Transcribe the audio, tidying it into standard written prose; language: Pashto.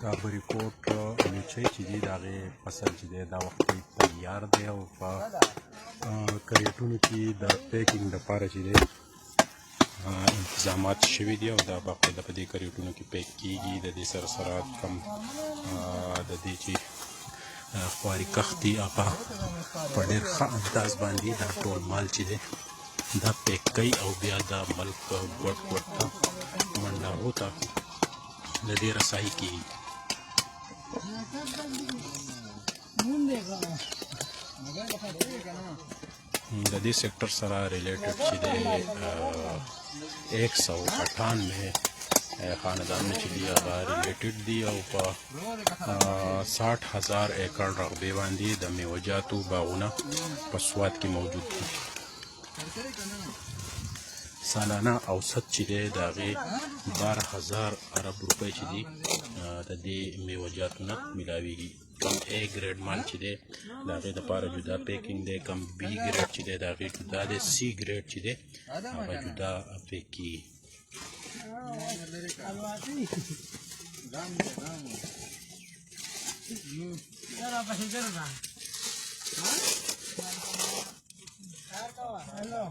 دا بریکوټ میچۍ چې دي د هغې فصل چې دی دا وخت تیار دی او په کریټونو کې د پیکینګ دپاره چې دی انتظامات شوي دي او دا باقاعده په دې کریټونو کې پیک کیږي. د دې سره سره کم د دې چې خواري کښت دي هغه په ډېر ښه انداز باندې دا ټول مال چې دی دا پیک کوي او بیا دا ملک ګوټ ګوټ ته منډارو ته د دې رسایي کیږي. د دې سیکټر سره ریلیټډ چې دی 198 خاندانونه چې دي هغه ریلیټډ دي او په 60,000 ایکړ رقبې باندې د میوه‌جاتو باغونه په سوات کې موجود دي. سالانه اوسط چې دی د هغې 12,000 ارب روپۍ چې دي د دې میوه‌جاتو نه میلاویږي. کم A ګریډ مال چې دی د هغې دپاره جدا پیکینګ دی، کم B ګریډ چې دی د هغې جدا دی، C ګریډ چې دی هغه جدا پیک کیږي. Hello.